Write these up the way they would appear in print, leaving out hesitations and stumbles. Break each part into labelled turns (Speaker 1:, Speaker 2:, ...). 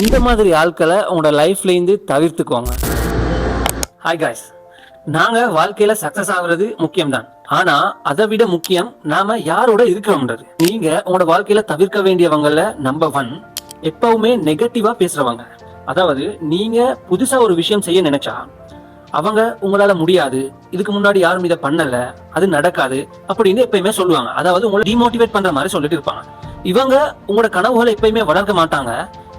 Speaker 1: இந்த மாதிரி ஆட்களை உங்களோட லைஃப்ல இருந்து தவிர்த்துக்கோங்க. ஹாய் காய்ஸ், நாங்க வாழ்க்கையில சக்சஸ் ஆகுறது முக்கியம்தான். ஆனா அதை விட முக்கியம் நாம யாரோட இருக்கிறோம்ன்றது. நீங்க உங்களோட வாழ்க்கையில தவிர்க்க வேண்டியவங்கள நம்பர் 1, எப்பவுமே நெகட்டிவா பேசுறவங்க. அதாவது நீங்க புதுசா ஒரு விஷயம் செய்ய நினைச்சா அவங்க உங்களால முடியாது, இதுக்கு முன்னாடி யாரும் இதை பண்ணல, அது நடக்காது அப்படின்னு எப்பயுமே சொல்லுவாங்க. அதாவது உங்களை டிமோட்டிவேட் பண்ற மாதிரி சொல்லிட்டு இருப்பாங்க. இவங்க உங்களோட கனவுகளை எப்பயுமே வளர்க்க மாட்டாங்க,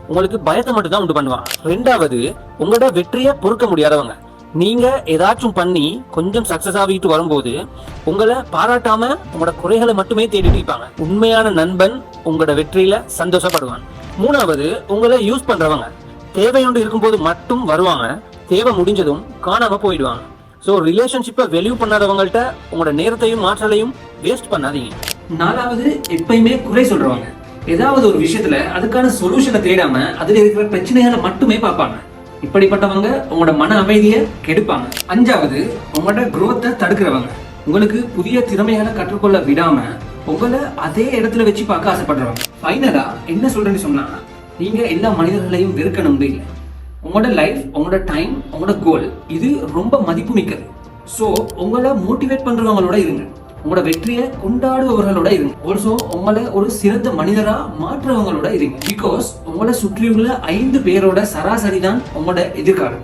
Speaker 1: உங்களுக்கு பயத்தை மட்டும் தான் உண்டு பண்ணுவாங்க. 2வது, உங்களோட வெற்றியை பொறுக்க முடியாதவங்க. நீங்க ஏதாச்சும் பண்ணி கொஞ்சம் சக்சஸ் ஆகிட்டு வரும்போது உங்களை பாராட்டாம உங்களோட குறைகளை மட்டுமே தேடிட்டு இருப்பாங்க. உண்மையான நண்பன் உங்களோட வெற்றியில சந்தோஷப்படுவான். 3வது, உங்களை யூஸ் பண்றவங்க. தேவையொன்று இருக்கும்போது மட்டும் வருவாங்க, தேவை முடிஞ்சதும் காணாம போயிடுவாங்க. ஸோ ரிலேஷன்ஷிப்பை வேல்யூ பண்ணாதவங்கள்ட்ட உங்களோட நேரத்தையும் ஆற்றலையும் வேஸ்ட் பண்ணாதீங்க. 4வது, எப்பயுமே குறை சொல்றவங்க. ஏதாவது ஒரு விஷயத்துல அதுக்கான சொல்யூஷனை தேடாம அதுல இருக்கிற பிரச்சனைகளை மட்டுமே பார்ப்பாங்க. இப்படிப்பட்டவங்க உங்களோட மன அமைதியை கெடுப்பாங்க. 5வது, உங்களோட growth-ஐ தடுக்கிறவங்க. உங்களுக்கு புதிய திறமைகளை கற்றுக்கொள்ள விடாம உங்களை அதே இடத்துல வச்சு பார்க்க ஆசைப்படுறவங்க. ஃபைனலா என்ன சொல்றேன்னு சொன்னா, நீங்க எல்லா மனிதர்களையும் வெறுக்கணும் இல்லை. உங்களோட லைஃப், உங்களோட டைம், உங்களோட கோல் இது ரொம்ப மதிப்பு மிக்கது. ஸோ உங்களை மோட்டிவேட் பண்றவங்களோட இருங்க, உங்களோட வெற்றியை கொண்டாடுபவர்களோட இருங்க. ஆல்சோ உங்களை ஒரு சிறந்த மனிதரா மாற்றுறவங்களோட இருங்க. பிகாஸ் உங்களை சுற்றியுள்ள 5 பேரோட சராசரி தான் உங்களோட எதிர்காலம்.